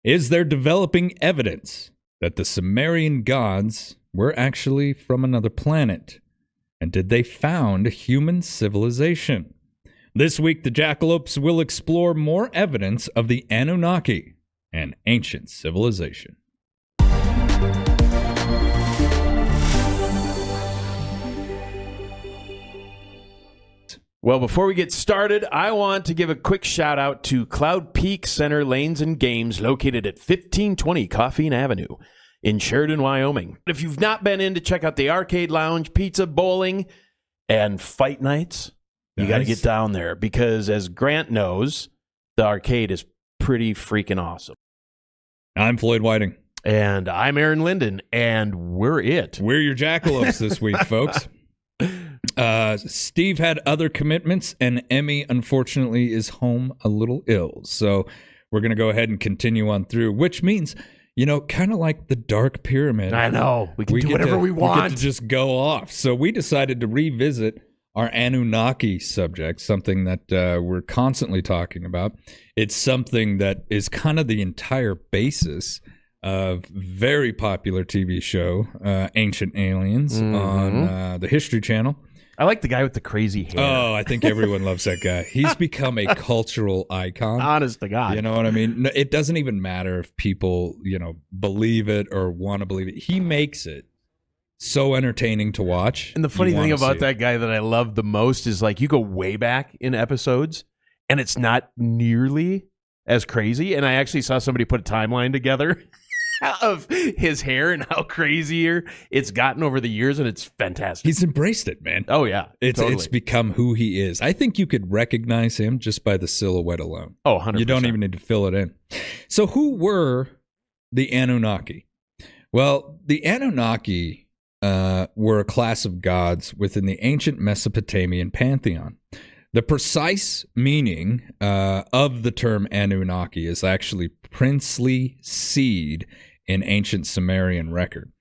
Is there developing evidence that the Sumerian gods were actually from another planet? And did they found human civilization? This week, the Jackalopes will explore more evidence of the Anunnaki and ancient civilization. Well, before we get started, I want to give a quick shout out to Cloud Peak Center Lanes and Games located at 1520 Coffeen Avenue in Sheridan, Wyoming. If you've not been in to check out the arcade lounge, pizza, bowling, and fight nights, you got to get down there because as Grant knows, the arcade is pretty freaking awesome. I'm Floyd Whiting. And I'm Aaron Linden, and we're it. We're your Jackalopes this week, folks. Steve had other commitments, and Emmy, unfortunately, is home a little ill. So we're going to go ahead and continue on through, which means, you know, kind of like the Dark Pyramid. I know. We can do whatever we want. We get to just go off. So we decided to revisit our Anunnaki subject, something that we're constantly talking about. It's something that is kind of the entire basis of very popular TV show, Ancient Aliens, on the History Channel. I like the guy with the crazy hair. Oh, I think everyone loves that guy. He's become a cultural icon. Honest to God. You know what I mean? It doesn't even matter if people, believe it or want to believe it. He makes it so entertaining to watch. And the funny thing about that guy that I love the most is, like, you go way back in episodes, and it's not nearly as crazy. And I actually saw somebody put a timeline together of his hair and how crazier it's gotten over the years, and it's fantastic. He's embraced it, man. Oh, yeah. It's become who he is. I think you could recognize him just by the silhouette alone. Oh, 100%. You don't even need to fill it in. So who were the Anunnaki? Well, the Anunnaki were a class of gods within the ancient Mesopotamian pantheon. The precise meaning of the term Anunnaki is actually princely seed in ancient Sumerian record.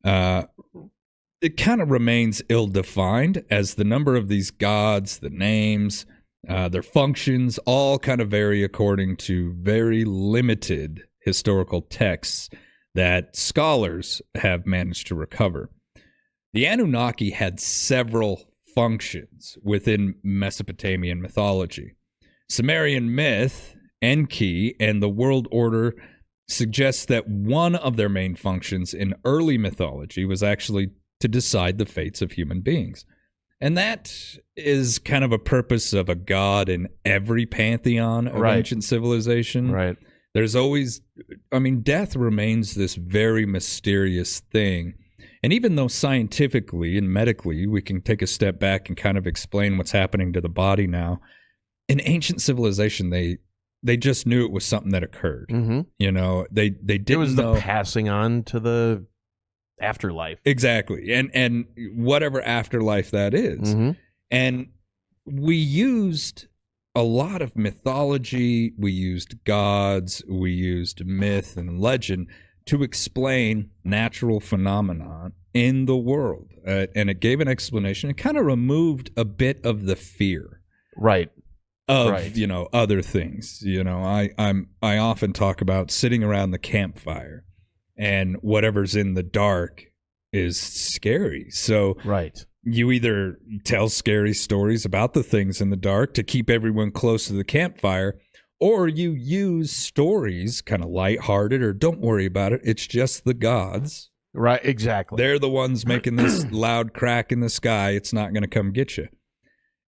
It kind of remains ill-defined as the number of these gods, the names, their functions, all kind of vary according to very limited historical texts that scholars have managed to recover. The Anunnaki had several functions within Mesopotamian mythology. Sumerian myth, Enki, and the world order suggests that one of their main functions in early mythology was actually to decide the fates of human beings. And that is kind of a purpose of a god in every pantheon of ancient civilization. Right. There's always, death remains this very mysterious thing. And even though scientifically and medically we can take a step back and kind of explain what's happening to the body now, in ancient civilization, they just knew it was something that occurred. Mm-hmm. They didn't know. It was know. The passing on to the afterlife. Exactly. And whatever afterlife that is. Mm-hmm. And we used a lot of mythology, we used gods, we used myth and legend to explain natural phenomenon in the world. And it gave an explanation. It kind of removed a bit of the fear. Right. Of, other things. I often talk about sitting around the campfire and whatever's in the dark is scary. So you either tell scary stories about the things in the dark to keep everyone close to the campfire, or you use stories kind of lighthearted or don't worry about it. It's just the gods. Right, exactly. They're the ones making this loud crack in the sky. It's not going to come get you.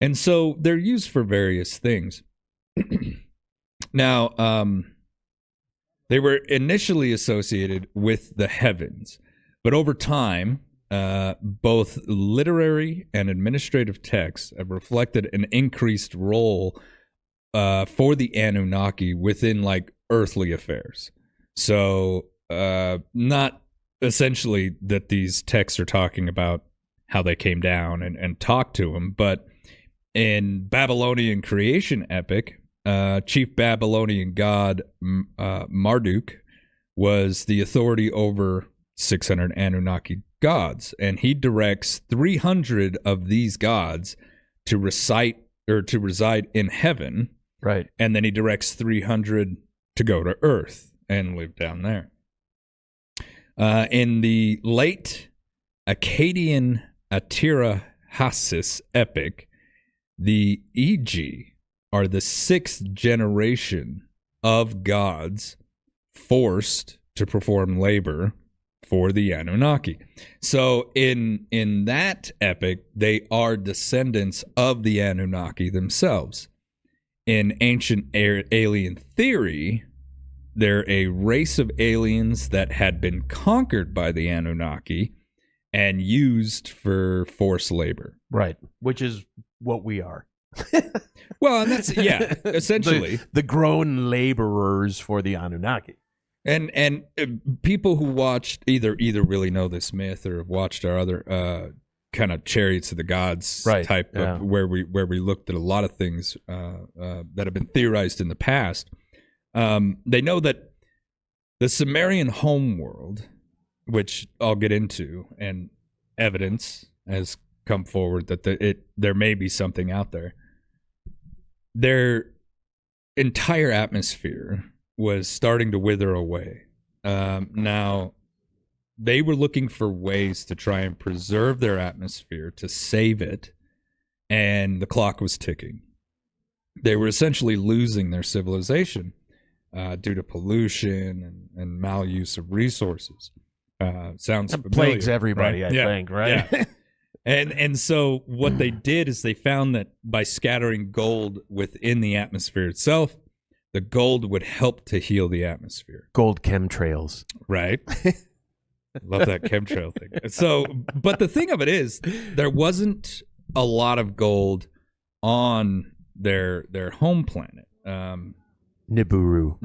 And so they're used for various things. Now, they were initially associated with the heavens, but over time, both literary and administrative texts have reflected an increased role for the Anunnaki within like earthly affairs. So not essentially that these texts are talking about how they came down and talked to him, but in Babylonian creation epic, chief Babylonian god Marduk was the authority over 600 Anunnaki gods, and he directs 300 of these gods to reside in heaven. Right. And then he directs 300 to go to earth. and lived down there. In the late Akkadian Atrahasis epic, the Egi are the 6th generation of gods forced to perform labor for the Anunnaki. So in that epic, they are descendants of the Anunnaki themselves. In ancient alien theory, they're a race of aliens that had been conquered by the Anunnaki and used for forced labor. Right. Which is what we are. Well, and that's, yeah, essentially. The grown laborers for the Anunnaki. And people who watched either really know this myth or have watched our other kind of Chariots of the Gods type of where we looked at a lot of things that have been theorized in the past. They know that the Sumerian homeworld, which I'll get into, and evidence has come forward that there may be something out there. Their entire atmosphere was starting to wither away. Now, they were looking for ways to try and preserve their atmosphere, to save it, and the clock was ticking. They were essentially losing their civilization due to pollution and maluse of resources. Sounds familiar. Plagues everybody, right? I think, right? Yeah. And so what they did is they found that by scattering gold within the atmosphere itself, the gold would help to heal the atmosphere. Gold chemtrails. Right. Love that chemtrail thing. So, but the thing of it is, there wasn't a lot of gold on their home planet. Nibiru.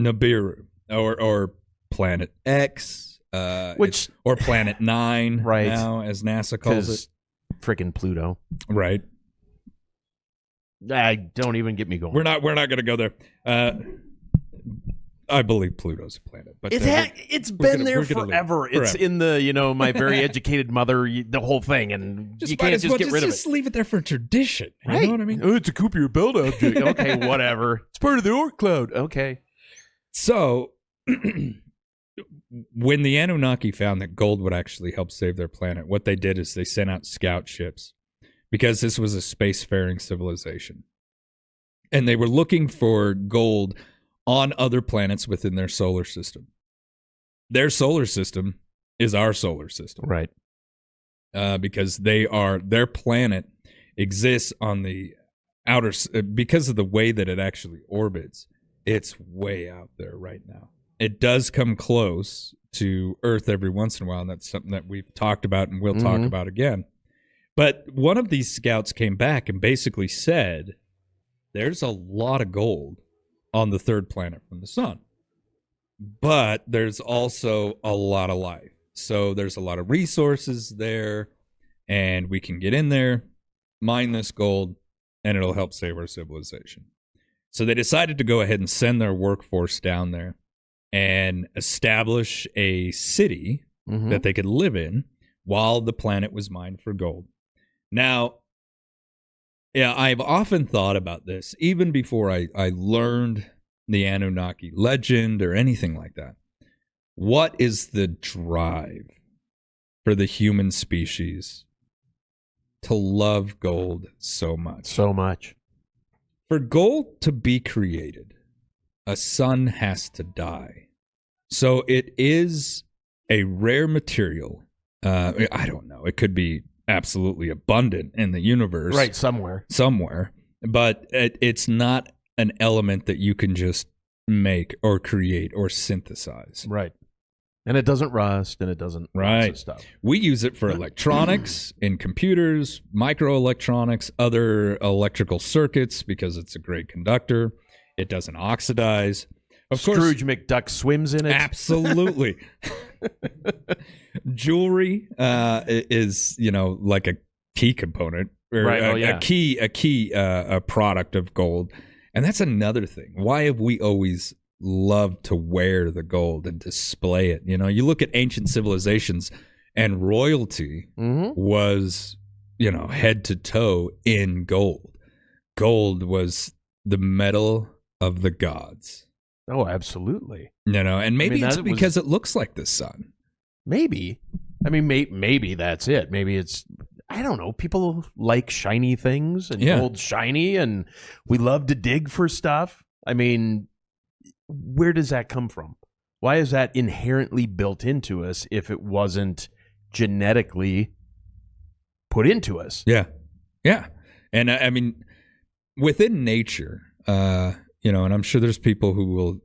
Or Planet X. Or Planet 9 right now, as NASA calls it. Frickin' Pluto. Right. Don't even get me going. We're not going to go there. I believe Pluto's a planet, but it's been there forever. It's in the My Very Educated Mother, the whole thing, and you can't just get rid of it. Just leave it there for tradition. Right. You know what I mean? Oh, it's a Kuiper Belt object. Okay, whatever. It's part of the Oort cloud. Okay. So, when the Anunnaki found that gold would actually help save their planet, what they did is they sent out scout ships, because this was a spacefaring civilization. And they were looking for gold on other planets within their solar system. Their solar system is our solar system. Right. Because their planet exists on the outer, because of the way that it actually orbits, it's way out there right now. It does come close to Earth every once in a while, and that's something that we've talked about and we'll talk about again. But one of these scouts came back and basically said, there's a lot of gold on the third planet from the sun, but there's also a lot of life. So there's a lot of resources there, and we can get in there, mine this gold, and it'll help save our civilization. So they decided to go ahead and send their workforce down there and establish a city that they could live in while the planet was mined for gold. Now, yeah, I've often thought about this, even before I learned the Anunnaki legend or anything like that. What is the drive for the human species to love gold so much? So much. For gold to be created, a sun has to die. So it is a rare material. I don't know. It could be absolutely abundant in the universe. Right, somewhere. But it's not an element that you can just make or create or synthesize. Right. And it doesn't rust, and it doesn't right. Stuff. We use it for electronics, in computers, microelectronics, other electrical circuits, because it's a great conductor. It doesn't oxidize. Of course, Scrooge McDuck swims in it. Absolutely. Jewelry is, like a key component, or right, a key product of gold. And that's another thing. Why have we always loved to wear the gold and display it? You look at ancient civilizations, and royalty was, head to toe in gold. Gold was the metal of the gods. Oh, absolutely. And maybe it's that because it looks like the sun. Maybe. I mean, maybe that's it. Maybe it's, I don't know. People like shiny things and gold's shiny, and we love to dig for stuff. I mean, where does that come from? Why is that inherently built into us if it wasn't genetically put into us? Yeah. Yeah. And I mean, within nature, and I'm sure there's people who will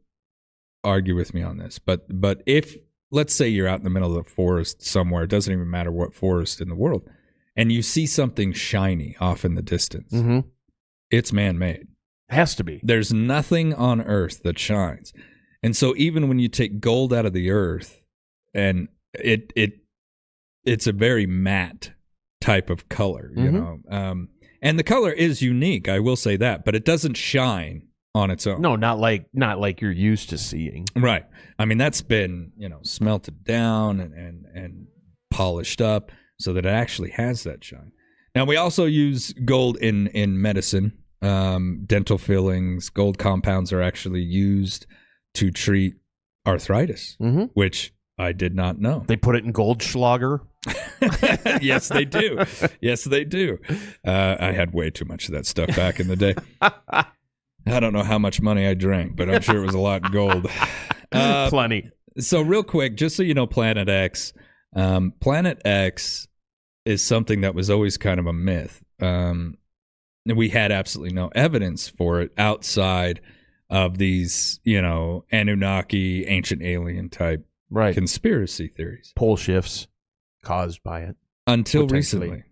argue with me on this, but if, let's say you're out in the middle of the forest somewhere, it doesn't even matter what forest in the world, and you see something shiny off in the distance, it's man-made. Has to be. There's nothing on Earth that shines. And so even when you take gold out of the earth, and it's a very matte type of color, and the color is unique, I will say that, but it doesn't shine on its own. No, not like you're used to seeing. Right. I mean, that's been, smelted down and polished up so that it actually has that shine. Now, we also use gold in medicine, dental fillings. Gold compounds are actually used to treat arthritis, which I did not know. They put it in Goldschlager. Yes, they do. Yes, they do. I had way too much of that stuff back in the day. I don't know how much money I drank, but I'm sure it was a lot in gold. Plenty. So real quick, just so you know, Planet X. Planet X is something that was always kind of a myth. We had absolutely no evidence for it outside of these, Anunnaki, ancient alien type conspiracy theories. Pole shifts caused by it. Until recently.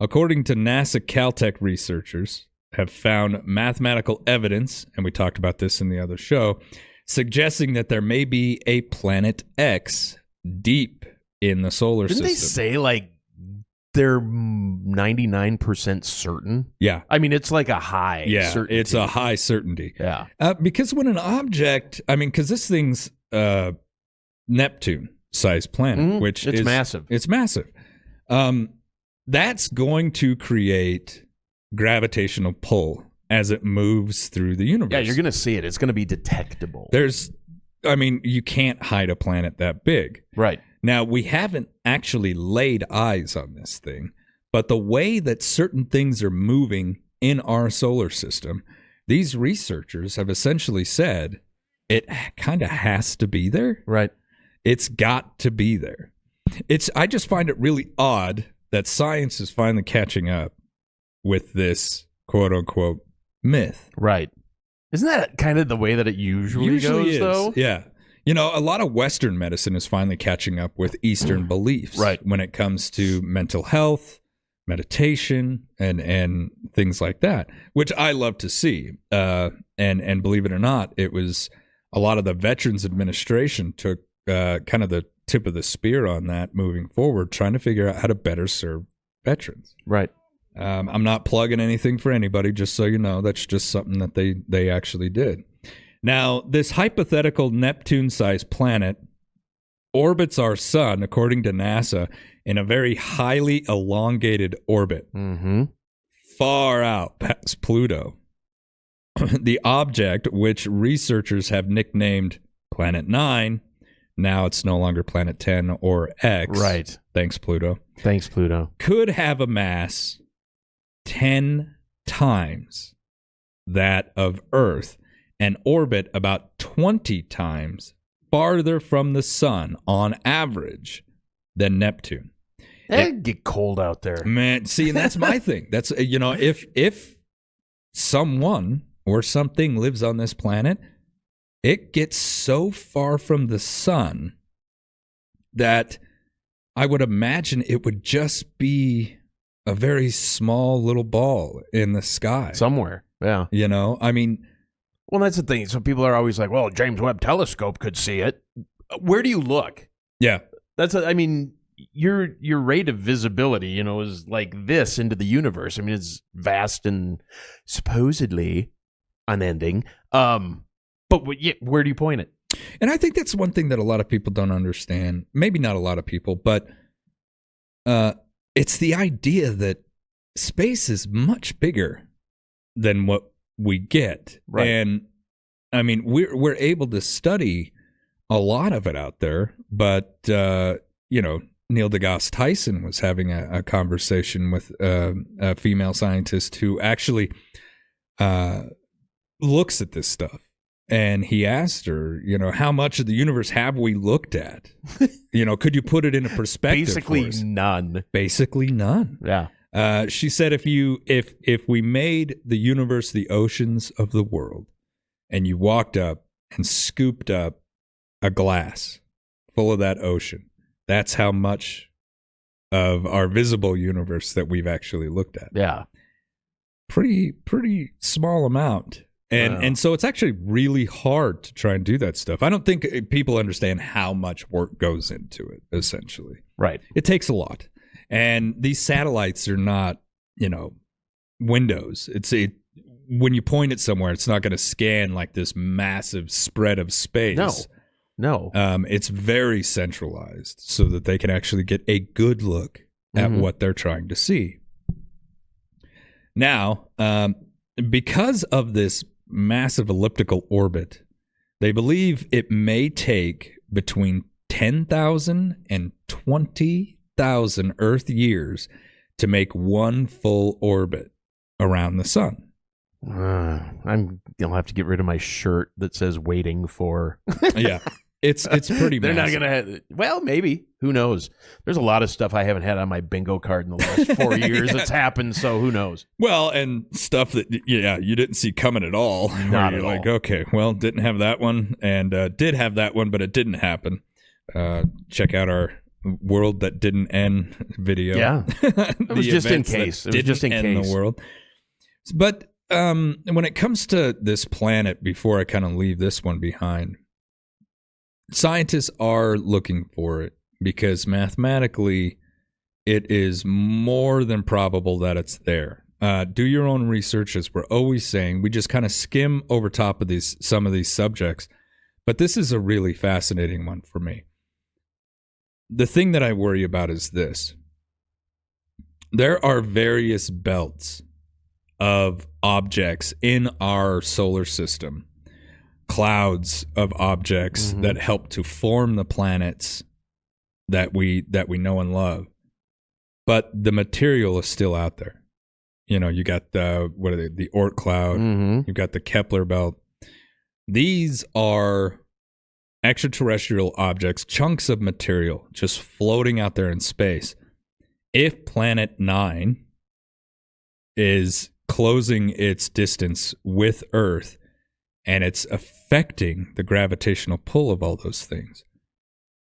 According to NASA Caltech researchers, have found mathematical evidence, and we talked about this in the other show, suggesting that there may be a Planet X deep in the solar system. Didn't they say, they're 99% certain? Yeah. I mean, it's like a high certainty. It's a high certainty. Yeah. Because when an object, because this thing's Neptune-sized planet, which it's is massive. It's massive. That's going to create gravitational pull as it moves through the universe. Yeah, you're going to see it. It's going to be detectable. You can't hide a planet that big. Right. Now, we haven't actually laid eyes on this thing, but the way that certain things are moving in our solar system, these researchers have essentially said it kind of has to be there. Right. It's got to be there. I just find it really odd that science is finally catching up with this quote-unquote myth. Right. Isn't that kind of the way that it usually goes, is. though? Yeah. A lot of Western medicine is finally catching up with Eastern beliefs when it comes to mental health, meditation, and things like that, which I love to see. And believe it or not, it was a lot of the Veterans Administration took kind of the tip of the spear on that moving forward, trying to figure out how to better serve veterans. Right. I'm not plugging anything for anybody, just so you know. That's just something that they actually did. Now, this hypothetical Neptune-sized planet orbits our sun, according to NASA, in a very highly elongated orbit, far out past Pluto. The object, which researchers have nicknamed Planet 9, now it's no longer Planet 10 or X. Right. Thanks, Pluto. Thanks, Pluto. Could have a mass 10 times that of Earth and orbit about 20 times farther from the sun on average than Neptune. It'd get cold out there. Man, see, and that's my thing. That's, if someone or something lives on this planet, it gets so far from the sun that I would imagine it would just be a very small little ball in the sky. Somewhere, yeah. Well, that's the thing. So people are always like, well, James Webb Telescope could see it. Where do you look? Yeah. Your rate of visibility, is like this into the universe. It's vast and supposedly unending. But where do you point it? And I think that's one thing that a lot of people don't understand. Maybe not a lot of people, but it's the idea that space is much bigger than what we get. Right. And I mean, we're able to study a lot of it out there, but Neil deGrasse Tyson was having a conversation with a female scientist who actually looks at this stuff. And he asked her, how much of the universe have we looked at? Could you put it in a perspective? Basically none. Basically none. Yeah. She said, if we made the universe the oceans of the world, and you walked up and scooped up a glass full of that ocean, that's how much of our visible universe that we've actually looked at. Yeah. Pretty small amount. And so it's actually really hard to try and do that stuff. I don't think people understand how much work goes into it, essentially. Right. It takes a lot. And these satellites are not, windows. When you point it somewhere, it's not going to scan like this massive spread of space. No. It's very centralized so that they can actually get a good look at what they're trying to see. Now, because of this massive elliptical orbit, they believe it may take between 10,000 and 20,000 Earth years to make one full orbit around the sun. I'll have to get rid of my shirt that says "waiting for." Yeah, it's pretty. They're massive. not gonna have. Well, maybe. Who knows? There's a lot of stuff I haven't had on my bingo card in the last 4 years that's happened. So who knows? Well, and stuff that you didn't see coming at all. Not at you're like, all. okay, well, didn't have that one, and did have that one, but it didn't happen. Check out our world that didn't end video. Yeah, it was just in case. It was just in case. The world. But when it comes to this planet, before I kind of leave this one behind, scientists are looking for it because mathematically it is more than probable that it's there. Do your own research, as we're always saying. We just kind of skim over top of some of these subjects. But this is a really fascinating one for me. The thing that I worry about is this. There are various belts of objects in our solar system, clouds of objects that help to form the planets that we know and love. But the material is still out there. You got the Oort cloud, you've got the Kepler belt. These are extraterrestrial objects, chunks of material just floating out there in space. If Planet 9 is closing its distance with Earth and it's affecting the gravitational pull of all those things,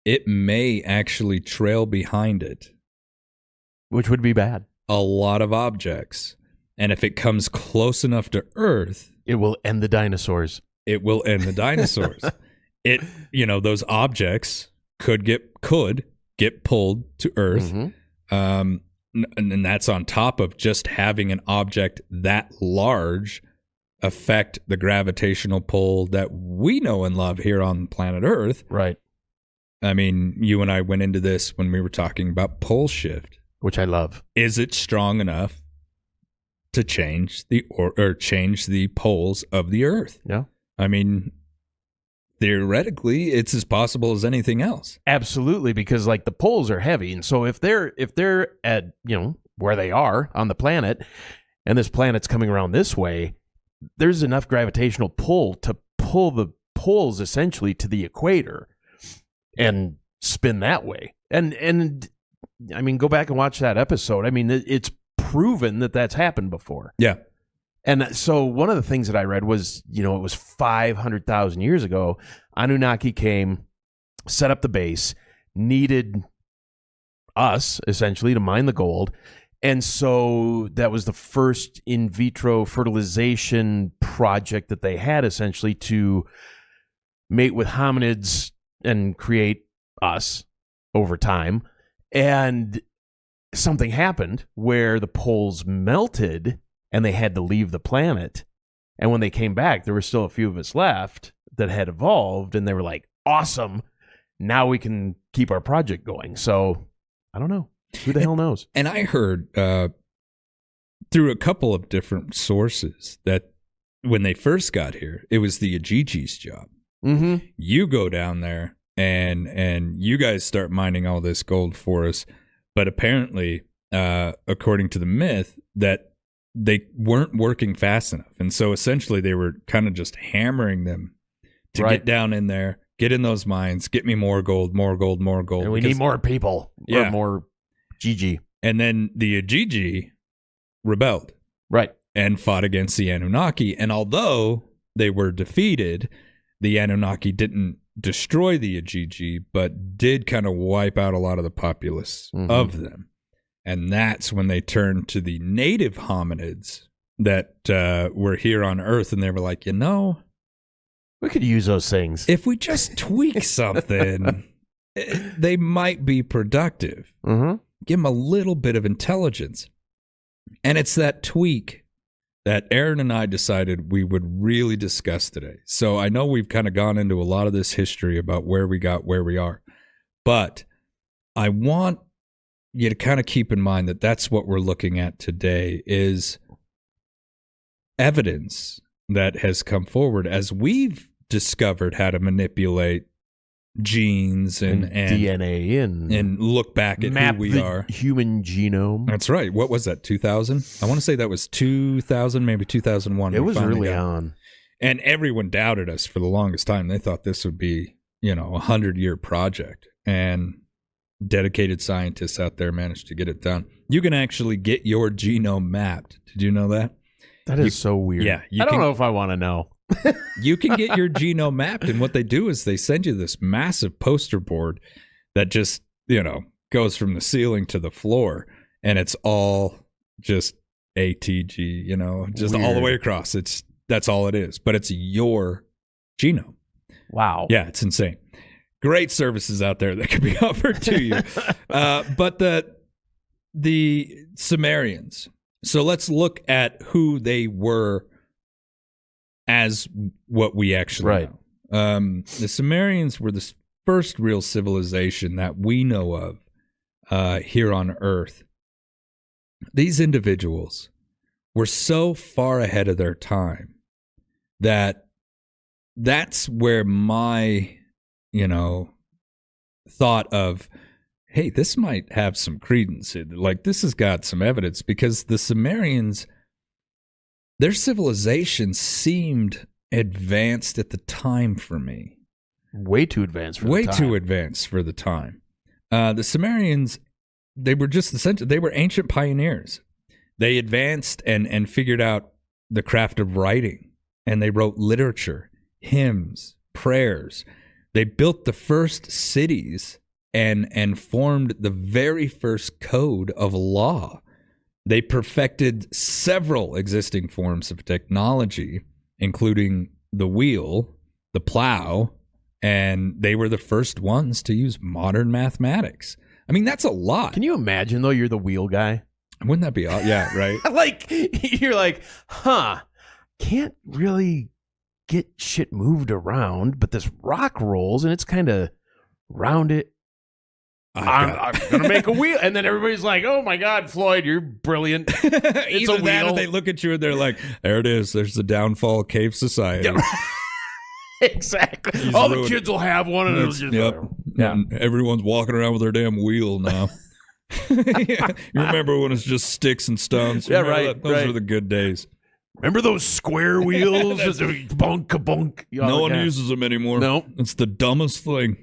it may actually trail behind it, which would be bad. A lot of objects. And if it comes close enough to Earth, it will end the dinosaurs. It will end the dinosaurs. Those objects could get pulled to Earth. And that's on top of just having an object that large affect the gravitational pull that we know and love here on planet Earth. Right. I mean, you and I went into this when we were talking about pole shift, which I love. Is it strong enough to change change the poles of the Earth? Yeah. I mean, theoretically, it's as possible as anything else. Absolutely, because like the poles are heavy, and so if they're at where they are on the planet, and this planet's coming around this way, there's enough gravitational pull to pull the poles essentially to the equator and spin that way. And I mean, go back and watch that episode. I mean, it's proven that that's happened before. Yeah. And so one of the things that I read was, it was 500,000 years ago, Anunnaki came, set up the base, needed us, essentially, to mine the gold. And so that was the first in vitro fertilization project that they had, essentially, to mate with hominids and create us over time. And something happened where the poles melted and they had to leave the planet. And when they came back, there were still a few of us left that had evolved, and they were like, awesome, now we can keep our project going. So, I don't know. Who the hell knows? And I heard through a couple of different sources that when they first got here, it was the Ajiji's job. Mm-hmm. You go down there and you guys start mining all this gold for us. But apparently, according to the myth, that they weren't working fast enough. And so essentially they were kind of just hammering them to get down in there, get in those mines, get me more gold, more gold, more gold. And we need more people. Or more GG. And then the Ajiji rebelled. Right. And fought against the Anunnaki. And although they were defeated, the Anunnaki didn't destroy the Ajiji, but did kind of wipe out a lot of the populace of them. And that's when they turned to the native hominids that were here on Earth, and they were like, we could use those things. If we just tweak something, they might be productive. Mm-hmm. Give them a little bit of intelligence. And it's that tweak that Aaron and I decided we would really discuss today. So I know we've kind of gone into a lot of this history about where we got where we are, but I want you to kind of keep in mind that that's what we're looking at today is evidence that has come forward as we've discovered how to manipulate genes and DNA and look back at map who we the are. Human genome. That's right. What was that, 2000? I want to say that was 2000, maybe 2001. It was early on. And everyone doubted us for the longest time. They thought this would be, a 100-year project. And dedicated scientists out there managed to get it done. You can actually get your genome mapped. Did you know that? That is so weird. Yeah. I don't know if I want to know. You can get your genome mapped, and what they do is they send you this massive poster board that just, goes from the ceiling to the floor, and it's all just ATG, just Weird. all the way across. That's all it is, but it's your genome. Wow. Yeah, it's insane. Great services out there that can be offered to you. But the Sumerians. So let's look at who they were as what we actually know. The Sumerians were the first real civilization that we know of here on Earth. These individuals were so far ahead of their time that that's where my, thought of, hey, this might have some credence. Like, this has got some evidence, because the Sumerians, their civilization seemed advanced at the time for me. Way too advanced for the time. Way too advanced for the time. The Sumerians, they were just essentially, they were ancient pioneers. They advanced and figured out the craft of writing, and they wrote literature, hymns, prayers. They built the first cities and formed the very first code of law. They perfected several existing forms of technology, including the wheel, the plow, and they were the first ones to use modern mathematics. I mean, that's a lot. Can you imagine, though, you're the wheel guy? Wouldn't that be odd? Yeah, right? You're like, can't really get shit moved around, but this rock rolls and it's kind of rounded. I'm going to make a wheel. And then everybody's like, oh my God, Floyd, you're brilliant. It's Either a that wheel. or they look at you and they're like, there it is. There's the downfall of cave society. Yeah, exactly. He's All the ruined kids will have one, and it'll just And everyone's walking around with their damn wheel now. You remember when it's just sticks and stones? Yeah, Remember right. Those were the good days. Remember those square wheels? Bonk. No one uses them anymore. No. It's the dumbest thing.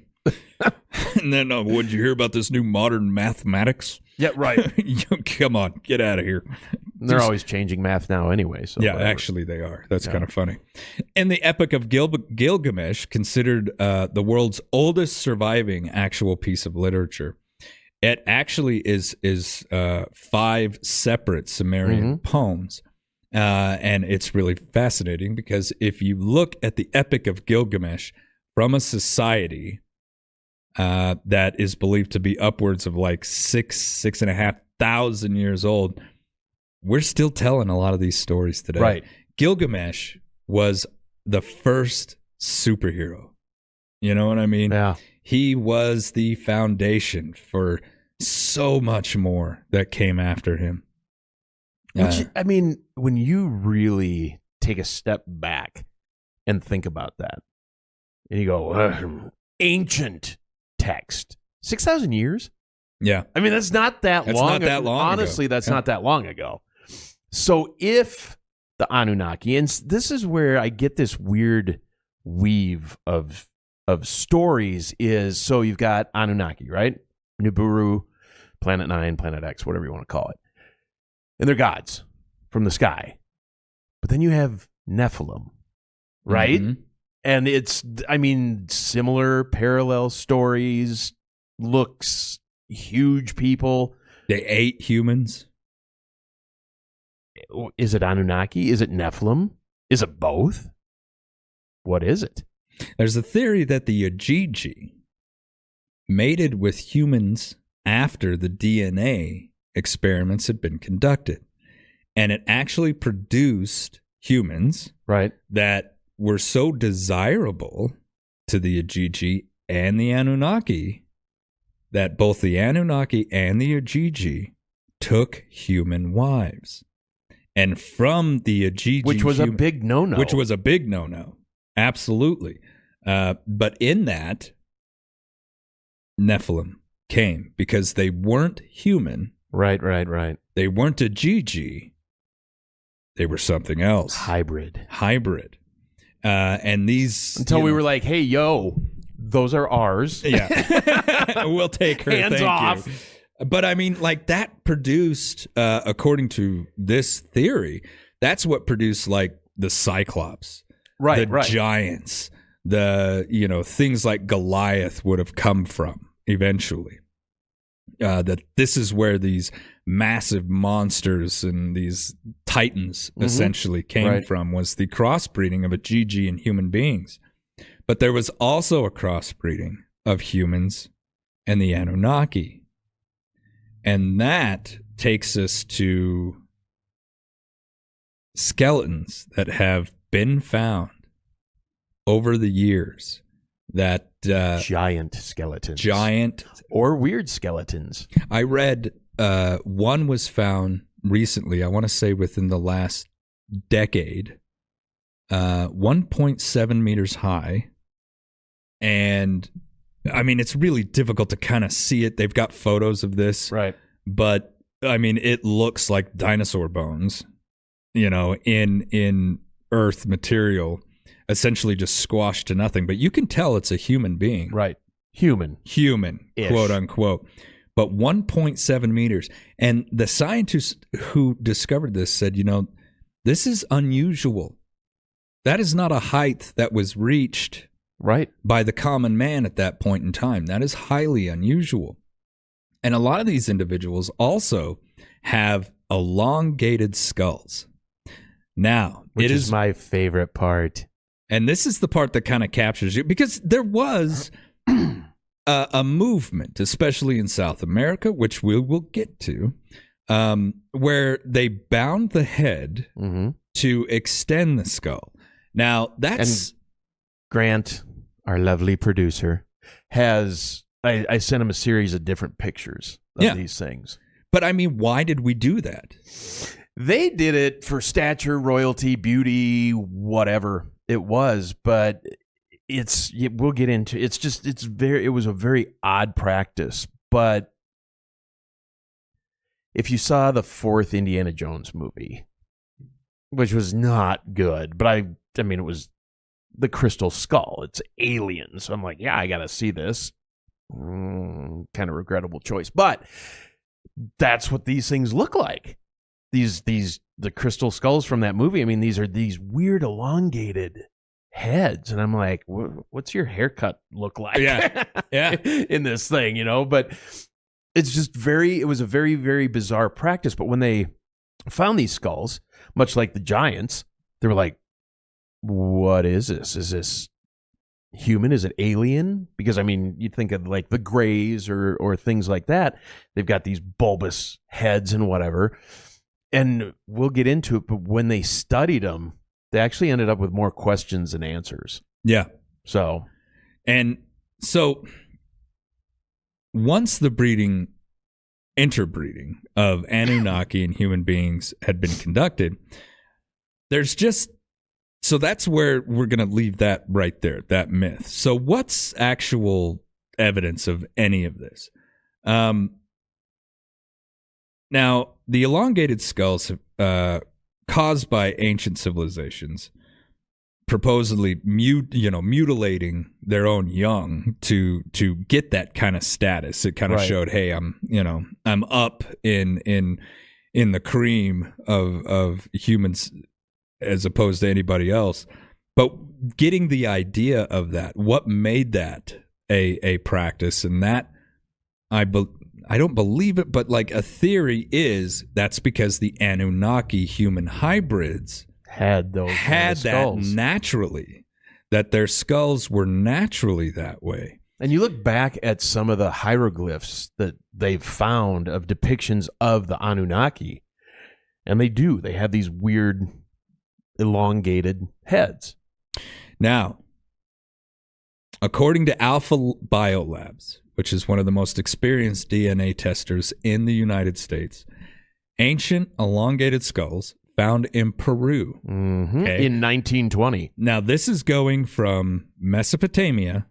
And then, what did you hear about this new modern mathematics? Yeah, right. Come on, get out of here. They're always changing math now anyway. So yeah, whatever. actually they are. That's kind of funny. And the Epic of Gilgamesh, considered the world's oldest surviving actual piece of literature. It actually is 5 separate Sumerian poems. And it's really fascinating because if you look at the Epic of Gilgamesh from a society that is believed to be upwards of like 6,500 years old, we're still telling a lot of these stories today. Right. Gilgamesh was the first superhero. You know what I mean? Yeah. He was the foundation for so much more that came after him. Which, I mean, when you really take a step back and think about that. And you go, ancient text. 6,000 years? Yeah. I mean, that's not that long. Not that long Honestly, ago. that's not that long ago. So if the Anunnaki, and this is where I get this weird weave of stories is, so you've got Anunnaki, right? Nibiru, Planet 9, Planet X, whatever you want to call it. And they're gods from the sky. But then you have Nephilim, right? Mm-hmm. And it's, I mean, similar parallel stories, looks, huge people. They ate humans. Is it Anunnaki? Is it Nephilim? Is it both? What is it? There's a theory that the Ajiji mated with humans after the DNA experiments had been conducted. And it actually produced humans Right. that were so desirable to the Ajiji and the Anunnaki that both the Anunnaki and the Ajiji took human wives. And from the Ajiji... Which was a big no-no. Which was a big no-no. Absolutely. But in that, Nephilim came because they weren't human. Right. They weren't Ajiji. They were something else. Hybrid. And these... Until we were like, hey, yo, those are ours. Yeah. We'll take her. Hands Thank off. you. But I mean, like that produced, according to this theory, that's what produced like the Cyclops, the giants, the, things like Goliath would have come from eventually. That this is where these massive monsters and these titans essentially came from, was the crossbreeding of a Ajiji and human beings. But there was also a crossbreeding of humans and the Anunnaki. And that takes us to skeletons that have been found over the years. That giant skeletons. Giant. Or weird skeletons. I read one was found recently, I want to say within the last decade, 1.7 meters high. And I mean, it's really difficult to kind of see it. They've got photos of this. Right. But I mean, it looks like dinosaur bones, in earth material, essentially just squashed to nothing. But you can tell it's a human being. Right. Human, quote unquote. But 1.7 meters. And the scientists who discovered this said, this is unusual. That is not a height that was reached by the common man at that point in time. That is highly unusual. And a lot of these individuals also have elongated skulls. Now, which is my favorite part. And this is the part that kind of captures you, because there was a movement, especially in South America, which we will get to, where they bound the head to extend the skull. Now, that's... And Grant, our lovely producer, has... I sent him a series of different pictures of these things. But I mean, why did we do that? They did it for stature, royalty, beauty, whatever it was. But we'll get into it was a very odd practice. But if you saw the fourth Indiana Jones movie, which was not good, but I mean, it was the Crystal Skull. It's aliens. So I'm like, yeah, I got to see this. Kind of regrettable choice, but that's what these things look like. The crystal skulls from that movie. I mean, these are these weird elongated heads, and I'm like, what's your haircut look like? Yeah. In this thing, But it's just it was a very, very bizarre practice. But when they found these skulls, much like the giants, they were like, "What is this? Is this human? Is it alien?" Because I mean, you think of like the Greys or things like that. They've got these bulbous heads and whatever. And we'll get into it, but when they studied them, they actually ended up with more questions than answers. Yeah. So once the interbreeding of Anunnaki and human beings had been conducted, there's just So that's where we're going to leave that right there, that myth. So what's actual evidence of any of this? Now, the elongated skulls caused by ancient civilizations supposedly mutilating their own young to get that kind of status. It kind of showed, hey, I'm up in the cream of humans as opposed to anybody else. But getting the idea of that, what made that a practice, and that I don't believe it, but like a theory is that's because the Anunnaki human hybrids had that naturally, that their skulls were naturally that way. And you look back at some of the hieroglyphs that they've found of depictions of the Anunnaki, and they have these weird elongated heads. Now, according to Alpha Biolabs, which is one of the most experienced DNA testers in the United States, ancient elongated skulls found in Peru. Okay? In 1920. Now, this is going from Mesopotamia,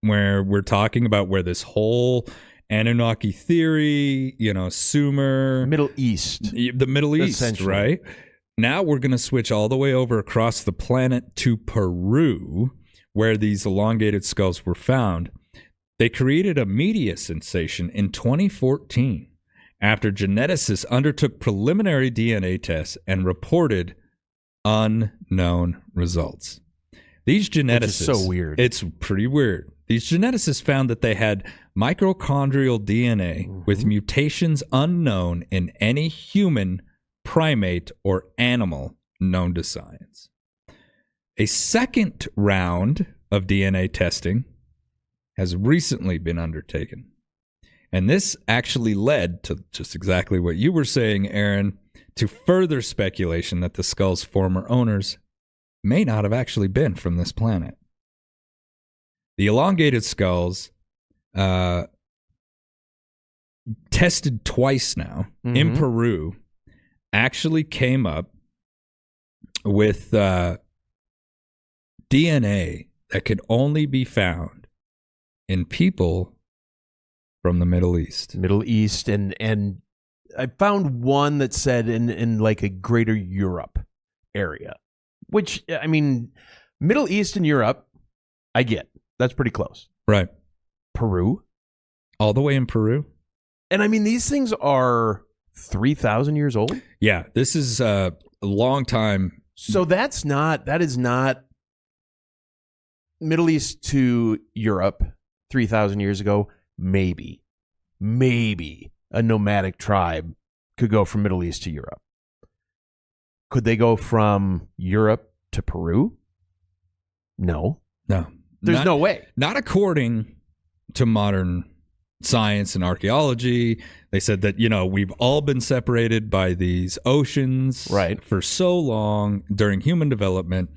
where we're talking about where this whole Anunnaki theory, Sumer. Middle East. The Middle East, right? Now we're going to switch all the way over across the planet to Peru, where these elongated skulls were found. They created a media sensation in 2014 after geneticists undertook preliminary DNA tests and reported unknown results. These geneticists... Which is so weird. It's pretty weird. These geneticists found that they had mitochondrial DNA with mutations unknown in any human, primate, or animal known to science. A second round of DNA testing has recently been undertaken. And this actually led to just exactly what you were saying, Aaron, to further speculation that the skull's former owners may not have actually been from this planet. The elongated skulls, tested twice now in Peru, actually came up with DNA that could only be found in people from the Middle East. And I found one that said in like a greater Europe area, which, I mean, Middle East and Europe, I get. That's pretty close. Right. Peru? All the way in Peru? And I mean, these things are 3,000 years old? Yeah, this is a long time. So that is not Middle East to Europe 3,000 years ago. Maybe a nomadic tribe could go from Middle East to Europe. Could they go from Europe to Peru? No. There's no way. Not according to modern science and archaeology. They said that, we've all been separated by these oceans for so long during human development.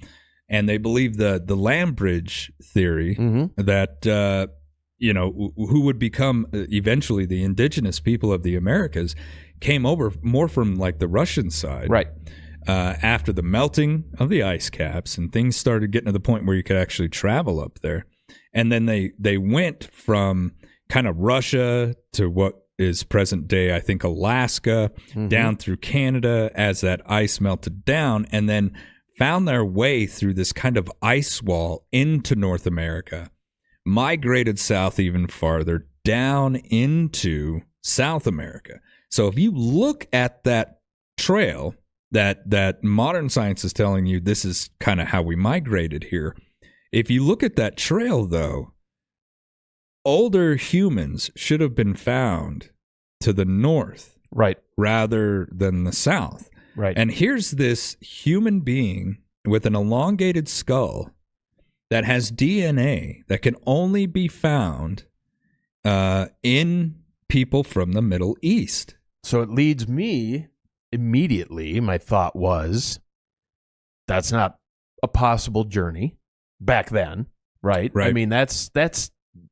And they believe the land bridge theory that, who would become eventually the indigenous people of the Americas came over more from like the Russian side. Right. After the melting of the ice caps and things started getting to the point where you could actually travel up there. And then they went from kind of Russia to what is present day, I think, Alaska, down through Canada as that ice melted down, and then found their way through this kind of ice wall into North America, migrated south even farther, down into South America. So if you look at that trail that modern science is telling you this is kind of how we migrated here, if you look at that trail, though, older humans should have been found to the north, rather than the south. Right. And here's this human being with an elongated skull that has DNA that can only be found in people from the Middle East. So it leads me immediately, my thought was, that's not a possible journey back then, right? I mean, that's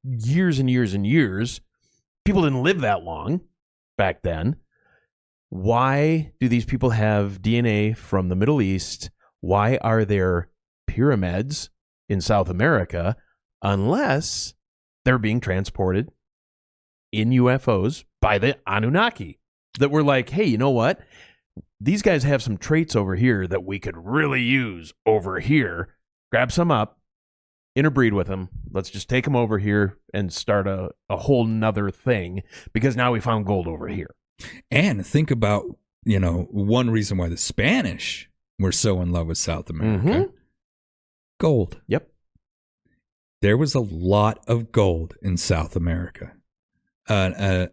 years and years and years. People didn't live that long back then. Why do these people have DNA from the Middle East why are there pyramids in South America unless they're being transported in UFOs by the Anunnaki that were like, hey, you know what? These guys have some traits over here that we could really use over here. Grab some up, interbreed with them. Let's just take them over here and start a whole nother thing because now we found gold over here. And think about, one reason why the Spanish were so in love with South America. Gold. Yep. There was a lot of gold in South America. A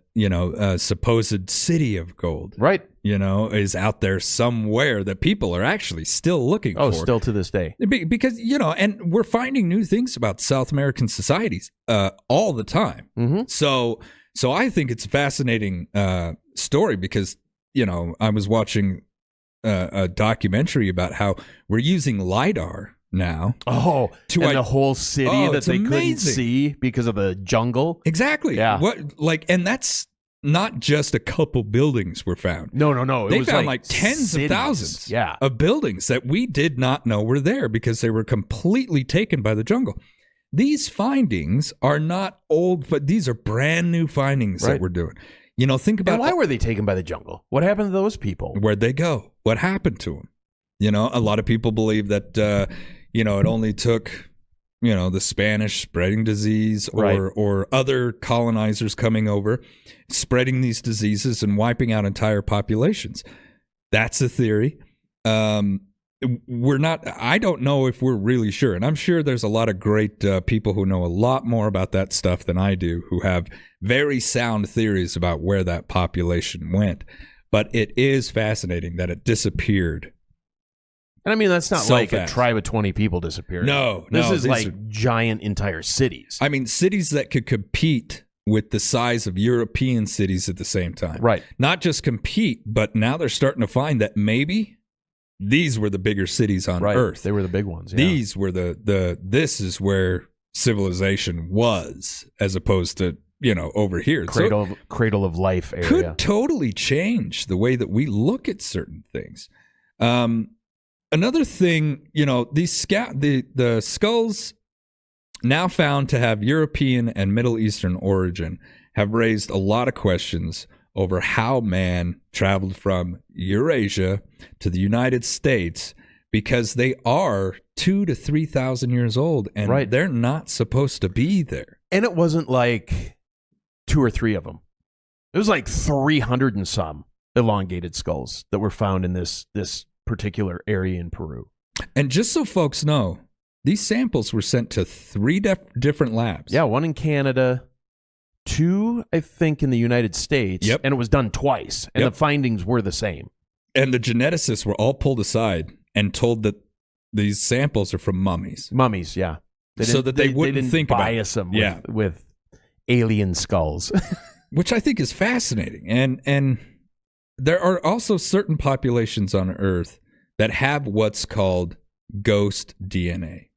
supposed city of gold. Right. Is out there somewhere that people are actually still looking for. Oh, still to this day. Because, and we're finding new things about South American societies all the time. So I think it's a fascinating story because, I was watching a documentary about how we're using LiDAR now. Oh, the whole city that they couldn't see because of the jungle. Exactly. Yeah. And that's not just a couple buildings were found. No. They found like tens cities. of thousands Yeah. of buildings that we did not know were there because they were completely taken by the jungle. These findings are not old, but these are brand new findings that we're doing. Think about... And why were they taken by the jungle? What happened to those people? Where'd they go? What happened to them? A lot of people believe that... it only took, the Spanish spreading disease or other colonizers coming over, spreading these diseases and wiping out entire populations. That's a theory. I don't know if we're really sure. And I'm sure there's a lot of great people who know a lot more about that stuff than I do, who have very sound theories about where that population went. But it is fascinating that it disappeared. And I mean, that's not so like fast. A tribe of 20 people disappeared. No. This is like giant entire cities. I mean, cities that could compete with the size of European cities at the same time. Right. Not just compete, but now they're starting to find that maybe these were the bigger cities on Earth. They were the big ones. Yeah. These were this is where civilization was, as opposed to, over here. Cradle of life area. Could totally change the way that we look at certain things. Another thing, the skulls now found to have European and Middle Eastern origin have raised a lot of questions over how man traveled from Eurasia to the United States, because they are 2,000 to 3,000 years old and they're not supposed to be there. And it wasn't like 2 or 3 of them. It was like 300 and some elongated skulls that were found in this particular area in Peru. And just so folks know, these samples were sent to 3 different labs. Yeah, 1 in Canada, 2, I think, in the United States. Yep. And it was done twice. And the findings were the same. And the geneticists were all pulled aside and told that these samples are from mummies. Mummies, yeah. So that they wouldn't think about bias them with alien skulls. Which I think is fascinating. And there are also certain populations on Earth that have what's called ghost DNA.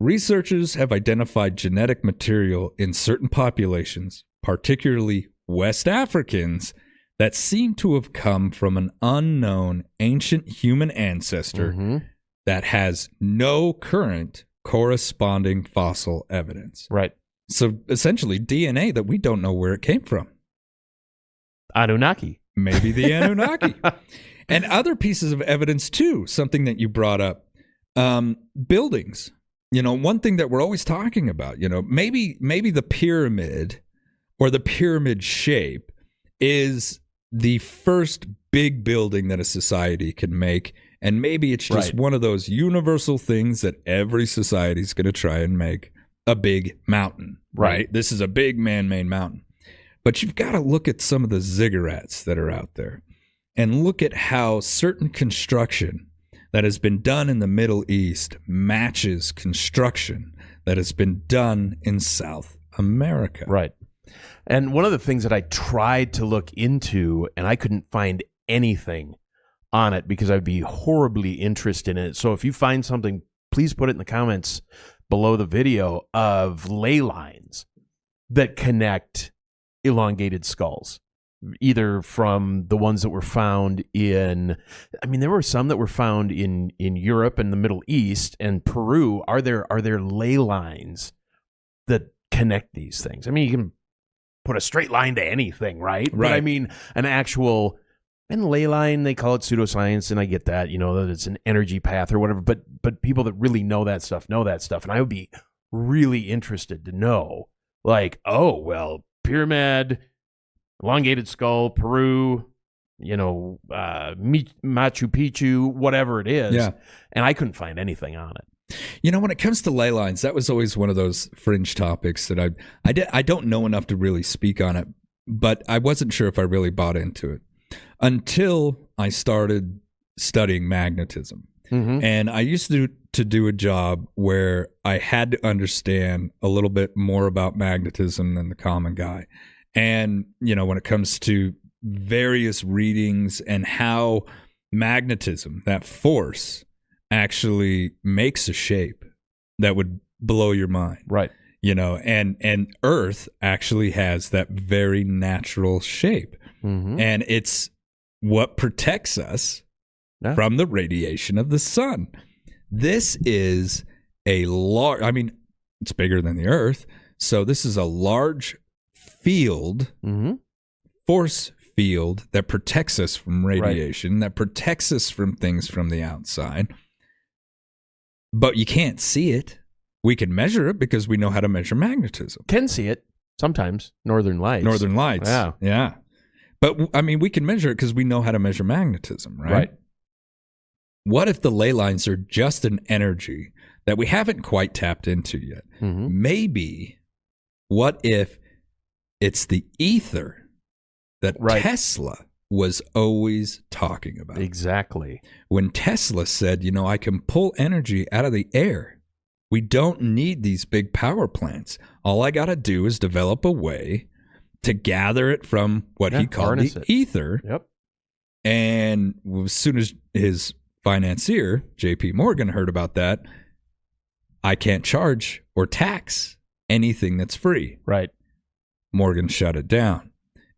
Researchers have identified genetic material in certain populations, particularly West Africans, that seem to have come from an unknown ancient human ancestor that has no current corresponding fossil evidence. Right. So essentially DNA that we don't know where it came from. Anunnaki. Maybe the Anunnaki. And other pieces of evidence too, something that you brought up. Buildings. One thing that we're always talking about, maybe the pyramid or the pyramid shape is the first big building that a society can make. And maybe it's just one of those universal things that every society is going to try and make a big mountain, right? This is a big man-made mountain. But you've got to look at some of the ziggurats that are out there and look at how certain construction that has been done in the Middle East matches construction that has been done in South America. Right. And one of the things that I tried to look into, and I couldn't find anything on it because I'd be horribly interested in it. So if you find something, please put it in the comments below the video of ley lines that connect elongated skulls. either from the ones that were found in, I mean, there were some that were found in Europe and the Middle East and Peru. Are there ley lines that connect these things? I mean, you can put a straight line to anything, right? But I mean, an actual, and ley line, they call it pseudoscience, and I get that, that it's an energy path or whatever, but people that really know that stuff, and I would be really interested to know, like, oh, well, pyramid, elongated skull, Peru, Machu Picchu, whatever it is. Yeah. And I couldn't find anything on it. When it comes to ley lines, that was always one of those fringe topics that I don't know enough to really speak on it, but I wasn't sure if I really bought into it until I started studying magnetism. Mm-hmm. And I used to do a job where I had to understand a little bit more about magnetism than the common guy. And, when it comes to various readings and how magnetism, that force, actually makes a shape that would blow your mind. Right. And Earth actually has that very natural shape. Mm-hmm. And it's what protects us from the radiation of the sun. This is a large, it's bigger than the Earth. So this is a large field, force field that protects us from radiation, that protects us from things from the outside. But you can't see it. We can measure it because we know how to measure magnetism. Can see it sometimes. Northern Lights. Yeah. But, we can measure it because we know how to measure magnetism, right? What if the ley lines are just an energy that we haven't quite tapped into yet? Mm-hmm. Maybe, what if it's the ether that Tesla was always talking about? Exactly. When Tesla said, I can pull energy out of the air. We don't need these big power plants. All I got to do is develop a way to gather it from what he called the ether. Yep. And as soon as his financier, J.P. Morgan, heard about that, I can't charge or tax anything that's free. Right. Morgan shut it down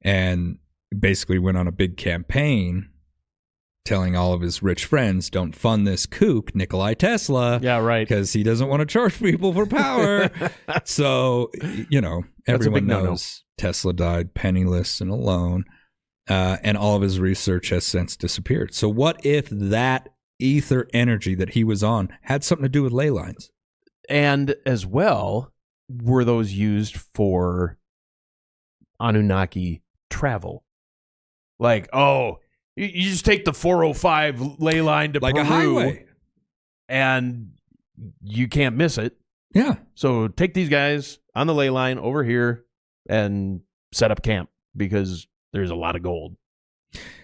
and basically went on a big campaign telling all of his rich friends, don't fund this kook, Nikolai Tesla. Yeah, right. Because he doesn't want to charge people for power. So, everyone knows Tesla died penniless and alone, and all of his research has since disappeared. So what if that ether energy that he was on had something to do with ley lines? And as well, were those used for Anunnaki travel? Like, you just take the 405 ley line to like Peru, a highway, and you can't miss it. Yeah. So take these guys on the ley line over here and set up camp because there's a lot of gold.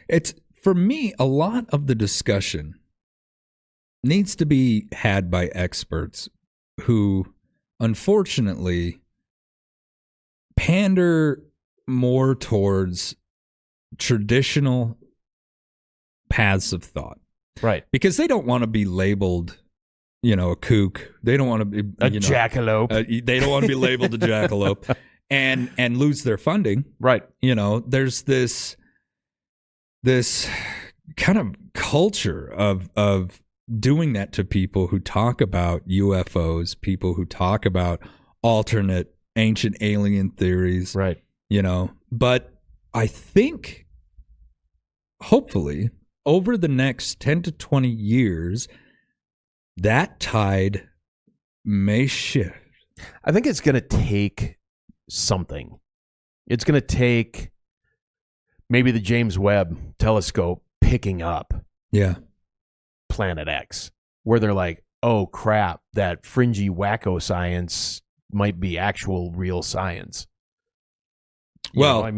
It's, for me, a lot of the discussion needs to be had by experts who, unfortunately, pander more towards traditional paths of thought. Right. Because they don't want to be labeled, a kook. They don't want to be a jackalope. They don't want to be labeled a jackalope and lose their funding. Right. There's this kind of culture of doing that to people who talk about UFOs, people who talk about alternate ancient alien theories. Right. But I think, hopefully, over the next 10 to 20 years, that tide may shift. I think it's going to take something. It's going to take maybe the James Webb telescope picking up Planet X, where they're like, oh, crap, that fringy wacko science might be actual real science. Well,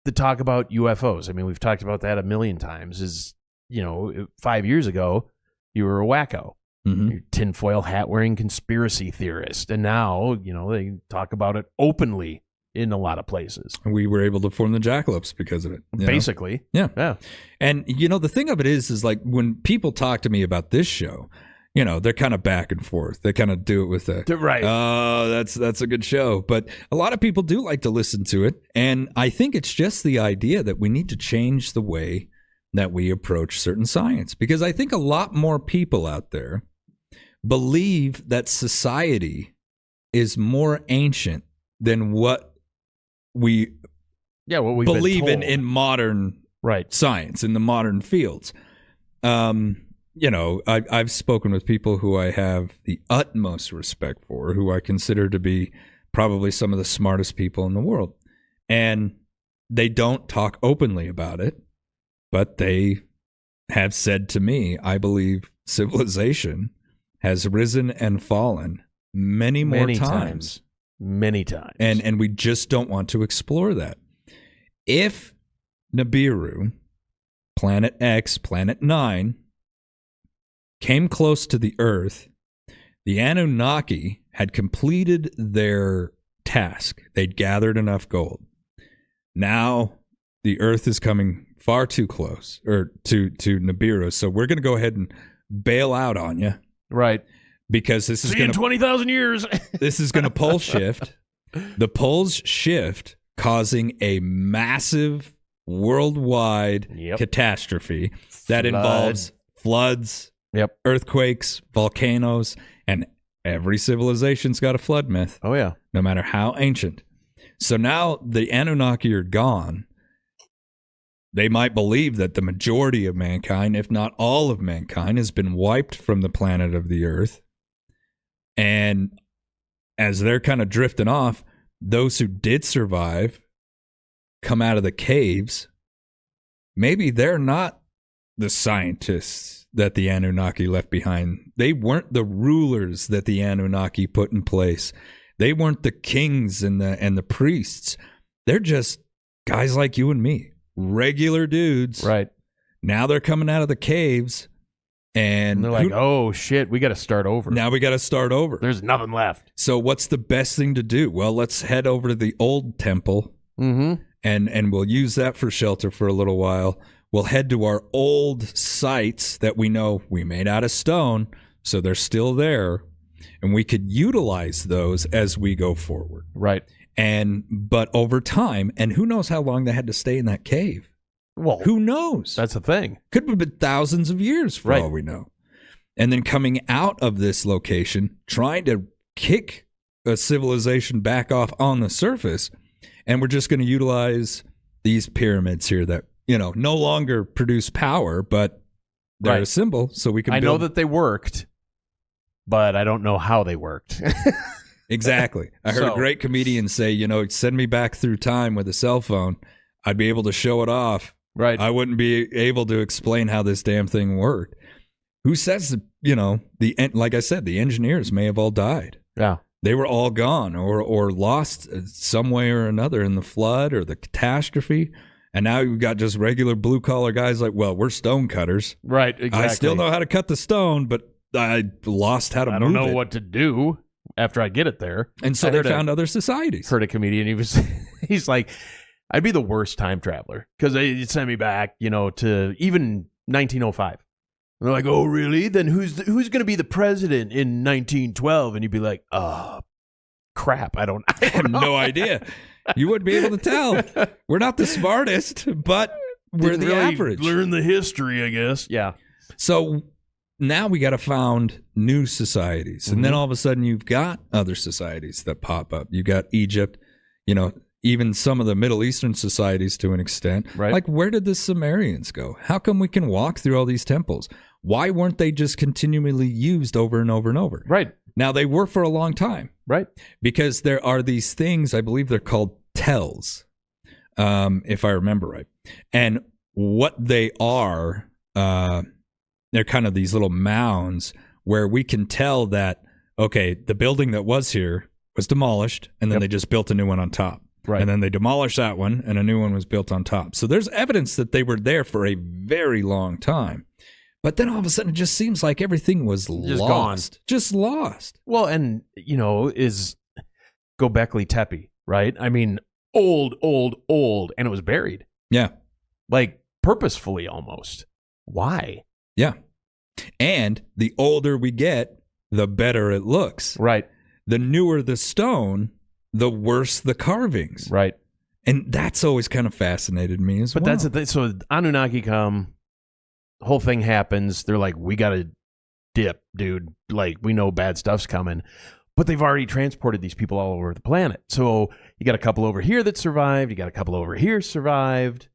the talk about UFOs, we've talked about that a million times, is, 5 years ago, you were a wacko. Mm-hmm. You're a tinfoil hat wearing conspiracy theorist. And now, they talk about it openly in a lot of places. We were able to form the Jackalopes because of it. Basically. Yeah. And, the thing of it is like when people talk to me about this show, they're kind of back and forth. They kind of do it with Right. Oh, that's a good show. But a lot of people do like to listen to it. And I think it's just the idea that we need to change the way that we approach certain science. Because I think a lot more people out there believe that society is more ancient than what we believe in modern science, in the modern fields. I've spoken with people who I have the utmost respect for, who I consider to be probably some of the smartest people in the world. And they don't talk openly about it, but they have said to me, I believe civilization has risen and fallen many more times. Many times. And we just don't want to explore that. If Nibiru, Planet X, Planet 9, came close to the Earth, the Anunnaki had completed their task. They'd gathered enough gold. Now the Earth is coming far too close, or to Nibiru. So we're going to go ahead and bail out on you. Right. Because this is going to 20,000 years. This is going to pole shift. The poles shift, causing a massive worldwide catastrophe that involves floods, earthquakes, volcanoes, and every civilization's got a flood myth. Oh, yeah. No matter how ancient. So now the Anunnaki are gone. They might believe that the majority of mankind, if not all of mankind, has been wiped from the planet of the Earth. And as they're kind of drifting off, those who did survive come out of the caves. Maybe they're not the scientists that the Anunnaki left behind. They weren't the rulers that the Anunnaki put in place. They weren't the kings and the priests. They're just guys like you and me, regular dudes. Right. Now they're coming out of the caves. And they're like, oh, shit, we got to start over. Now we got to start over. There's nothing left. So what's the best thing to do? Well, let's head over to the old temple, and we'll use that for shelter for a little while. We'll head to our old sites that we know we made out of stone, so they're still there, and we could utilize those as we go forward. Right. But over time, and who knows how long they had to stay in that cave. Well, who knows? That's the thing. Could have been thousands of years for all we know. And then coming out of this location, trying to kick a civilization back off on the surface, and we're just going to utilize these pyramids here that, no longer produce power, but they're a symbol, so we can I know that they worked, but I don't know how they worked. Exactly. I heard a great comedian say, send me back through time with a cell phone. I'd be able to show it off. Right. I wouldn't be able to explain how this damn thing worked. Who says that, like I said, the engineers may have all died. Yeah. They were all gone or lost some way or another in the flood or the catastrophe. And now you've got just regular blue collar guys like, well, we're stone cutters. Right. Exactly. I still know how to cut the stone, but I lost how to move it. I don't know what to do after I get it there. And so they found other societies. Heard a comedian. He's like, I'd be the worst time traveler because they sent me back, to even 1905. And they're like, oh, really? Then who's going to be the president in 1912? And you'd be like, oh, crap. I have no idea. You wouldn't be able to tell. We're not the smartest, but we're the average. Learn the history, I guess. Yeah. So now we got to found new societies. And then all of a sudden you've got other societies that pop up. You got Egypt, even some of the Middle Eastern societies to an extent. Right. Like, where did the Sumerians go? How come we can walk through all these temples? Why weren't they just continually used over and over and over? Right. Now, they were for a long time. Right. Because there are these things, I believe they're called tells, if I remember right. And what they are, they're kind of these little mounds where we can tell that, okay, the building that was here was demolished, and then they just built a new one on top. Right. And then they demolished that one, and a new one was built on top. So there's evidence that they were there for a very long time. But then all of a sudden, it just seems like everything was just lost. Gone. Just lost. Well, and, is Göbekli Tepe, right? I mean, old, and it was buried. Yeah. Like, purposefully almost. Why? Yeah. And the older we get, the better it looks. Right. The newer the stone, the worse the carvings. Right. And that's always kind of fascinated me as well. But that's the thing. So Anunnaki come, the whole thing happens. They're like, we got to dip, dude. Like, we know bad stuff's coming. But they've already transported these people all over the planet. So you got a couple over here that survived. You got a couple over here survived.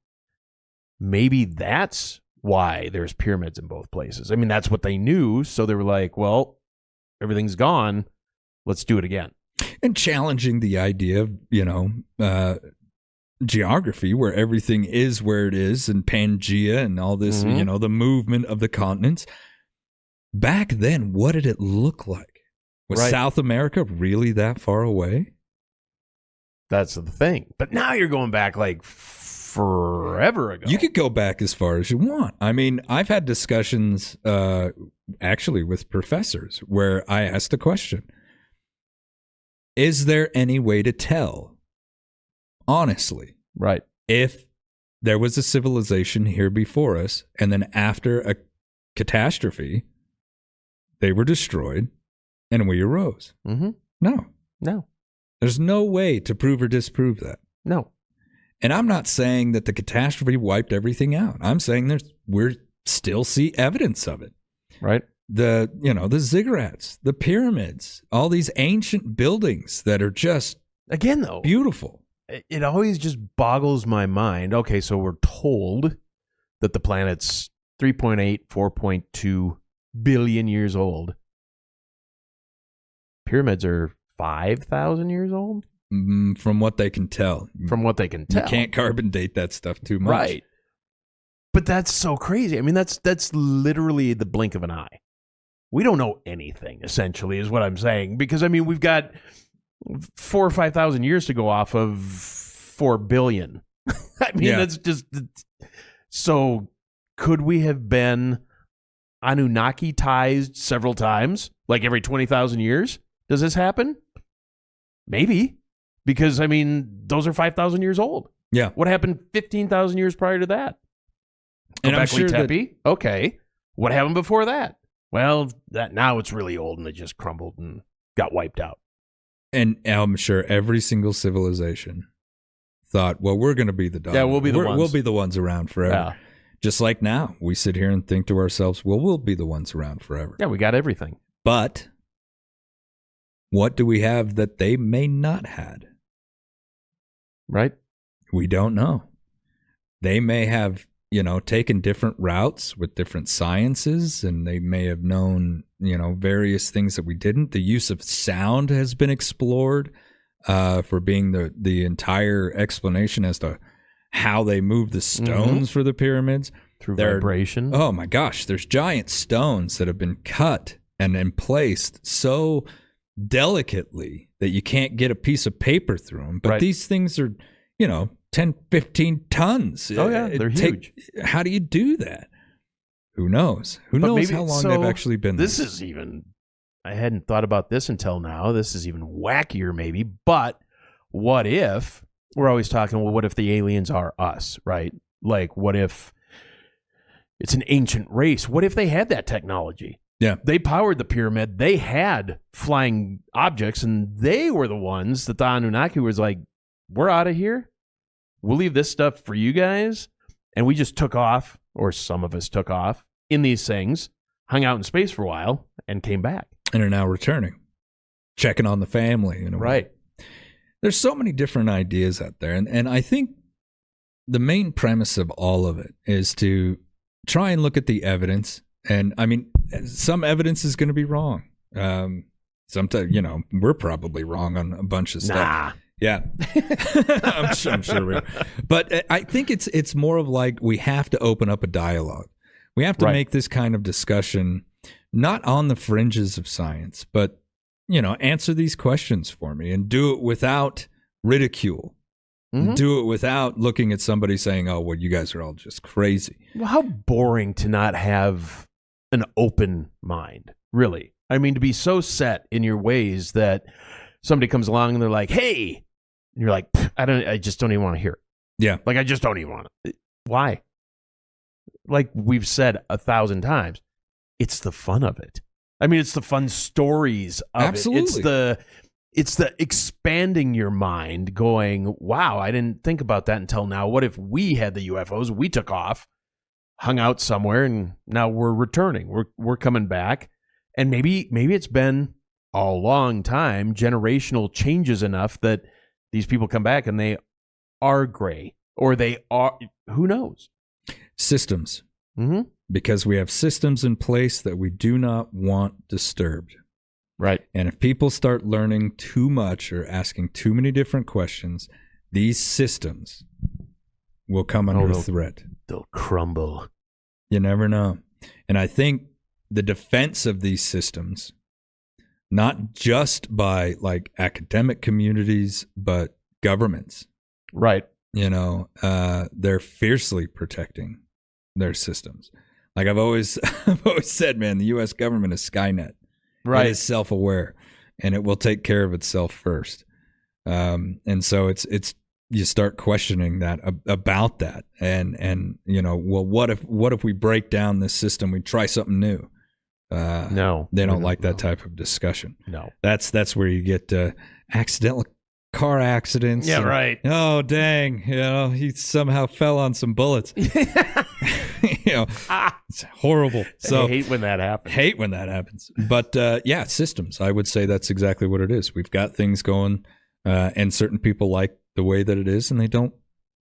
Maybe that's why there's pyramids in both places. I mean, that's what they knew. So they were like, well, everything's gone. Let's do it again. And challenging the idea of, geography where everything is where it is and Pangea and all this, the movement of the continents. Back then, what did it look like? Was South America really that far away? That's the thing. But now you're going back like forever ago. You could go back as far as you want. I mean, I've had discussions actually with professors where I asked the question, is there any way to tell, honestly, right, if there was a civilization here before us and then after a catastrophe, they were destroyed and we arose? Mm-hmm. No. There's no way to prove or disprove that. No. And I'm not saying that the catastrophe wiped everything out. I'm saying we're still see evidence of it. Right. The ziggurats, the pyramids, all these ancient buildings that are just, again, though, beautiful. It always just boggles my mind. Okay, so we're told that the planet's 3.8, 4.2 billion years old. Pyramids are 5,000 years old? From what they can tell. From what they can tell. You can't carbon date that stuff too much. Right. But that's so crazy. I mean, that's literally the blink of an eye. We don't know anything, essentially, is what I'm saying. Because, I mean, we've got 4,000 or 5,000 years to go off of 4 billion. I mean, that's just... So, could we have been Anunnaki-tized several times? Like every 20,000 years? Does this happen? Maybe. Because, I mean, those are 5,000 years old. Yeah. What happened 15,000 years prior to that? And I'm sure Tepe? Okay. What happened before that? Well, now it's really old and it just crumbled and got wiped out. And I'm sure every single civilization thought, well, we're going to be the dominant. Yeah, we'll be the ones. We'll be the ones around forever. Yeah. Just like now, we sit here and think to ourselves, well, we'll be the ones around forever. Yeah, we got everything. But what do we have that they may not had? Right? We don't know. They may have, taken different routes with different sciences, and they may have known, various things that we didn't. The use of sound has been explored for being the entire explanation as to how they moved the stones for the pyramids. Through vibration. Oh my gosh, there's giant stones that have been cut and then placed so delicately that you can't get a piece of paper through them. But these things are, 10, 15 tons. Oh, yeah, they're huge. How do you do that? Who knows? Who knows how long they've actually been there? This is even, I hadn't thought about this until now. This is even wackier maybe. But what if, we're always talking, well, what if the aliens are us, right? Like, what if it's an ancient race? What if they had that technology? Yeah. They powered the pyramid. They had flying objects, and they were the ones that the Anunnaki was like, we're out of here. We'll leave this stuff for you guys. And we just took off, or some of us took off in these things, hung out in space for a while, and came back. And are now returning, checking on the family. Right. There's so many different ideas out there. And I think the main premise of all of it is to try and look at the evidence. And I mean, some evidence is going to be wrong. Sometimes, we're probably wrong on a bunch of stuff. Nah. Yeah, I'm sure we are. But I think it's more of like we have to open up a dialogue. We have to make this kind of discussion not on the fringes of science, but answer these questions for me and do it without ridicule. Do it without looking at somebody saying, "Oh, well, you guys are all just crazy." Well, how boring to not have an open mind, really. I mean, to be so set in your ways that somebody comes along and they're like, "Hey," and you're like, I just don't even want to hear it. Yeah. Like, I just don't even want it. Why? Like we've said 1,000 times, it's the fun of it. I mean, it's the fun stories of Absolutely. it. It's the expanding your mind, going, wow, I didn't think about that until now. What if we had the UFOs? We took off, hung out somewhere, and now we're returning. We're coming back. And maybe it's been a long time, generational changes enough that these people come back and they are gray, or they are, who knows? Systems. Mm-hmm. Because we have systems in place that we do not want disturbed. Right. And if people start learning too much or asking too many different questions, these systems will come under threat. They'll crumble. You never know. And I think the defense of these systems, not just by like academic communities, but governments. Right. They're fiercely protecting their systems. Like I've always said, man, the U.S. government is Skynet. Right. It is self-aware, and it will take care of itself first. And so it's you start questioning that about that, and well, what if we break down this system? We try something new. No, they don't like that type of discussion. No, that's where you get accidental car accidents. Yeah, right. Oh, dang! He somehow fell on some bullets. It's horrible. So I hate when that happens. But systems. I would say that's exactly what it is. We've got things going, and certain people like the way that it is, and they don't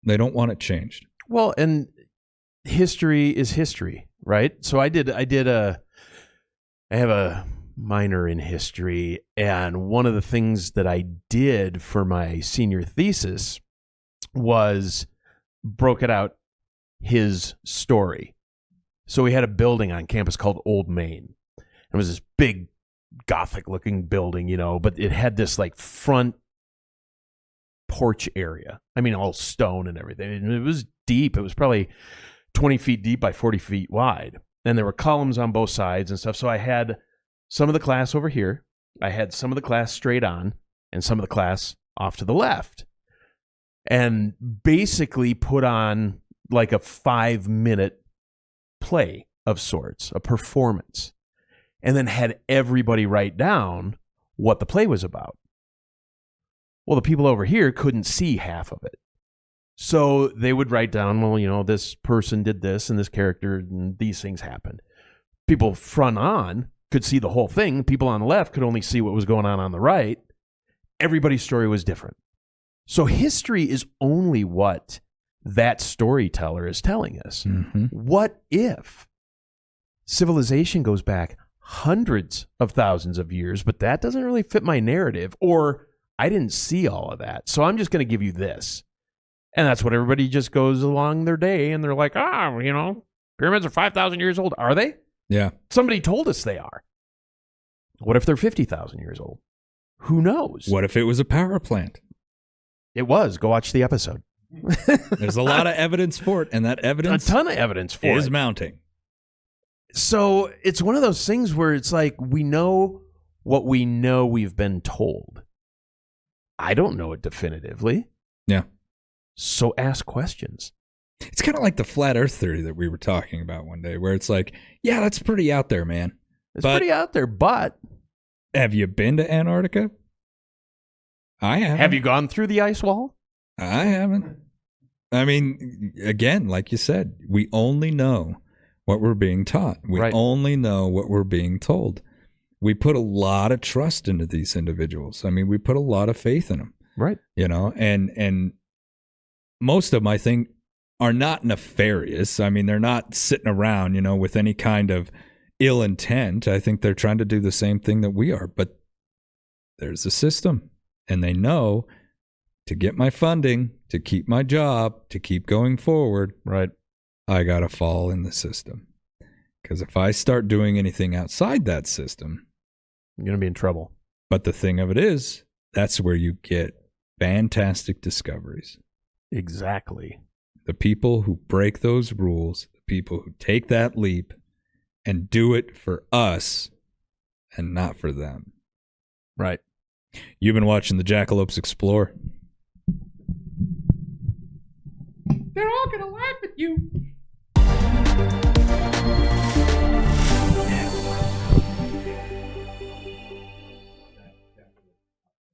want it changed. Well, and history is history, right? So I have a minor in history, and one of the things that I did for my senior thesis was broke it out his story. So we had a building on campus called Old Main. It was this big Gothic looking building, but it had this like front porch area. I mean, all stone and everything. And it was deep. It was probably 20 feet deep by 40 feet wide. And there were columns on both sides and stuff. So I had some of the class over here. I had some of the class straight on and some of the class off to the left. And basically put on like a 5-minute play of sorts, a performance, and then had everybody write down what the play was about. Well, the people over here couldn't see half of it. So they would write down, well, this person did this and this character and these things happened. People front on could see the whole thing. People on the left could only see what was going on the right. Everybody's story was different. So history is only what that storyteller is telling us. Mm-hmm. What if civilization goes back hundreds of thousands of years, but that doesn't really fit my narrative, or I didn't see all of that, so I'm just going to give you this. And that's what everybody just goes along their day, and they're like, pyramids are 5,000 years old. Are they? Yeah. Somebody told us they are. What if they're 50,000 years old? Who knows? What if it was a power plant? It was. Go watch the episode. There's a lot of evidence for it, and that evidence, a ton of evidence for is it, mounting. So it's one of those things where it's like we know what we know we've been told. I don't know it definitively. Yeah. So ask questions. It's kind of like the flat earth theory that we were talking about one day, where it's like, yeah, that's pretty out there, man. It's pretty out there, but have you been to Antarctica? I haven't. Have you gone through the ice wall? I haven't. I mean, again, like you said, we only know what we're being taught. We only know what we're being told. We put a lot of trust into these individuals. I mean, we put a lot of faith in them. Right. And most of them, I think, are not nefarious. I mean, they're not sitting around, with any kind of ill intent. I think they're trying to do the same thing that we are. But there's a system, and they know to get my funding, to keep my job, to keep going forward, right, I got to fall in the system. Because if I start doing anything outside that system, I'm going to be in trouble. But the thing of it is, that's where you get fantastic discoveries. Exactly. The people who break those rules, the people who take that leap and do it for us and not for them. Right. You've been watching the Jackalopes Explore. They're all going to laugh at you.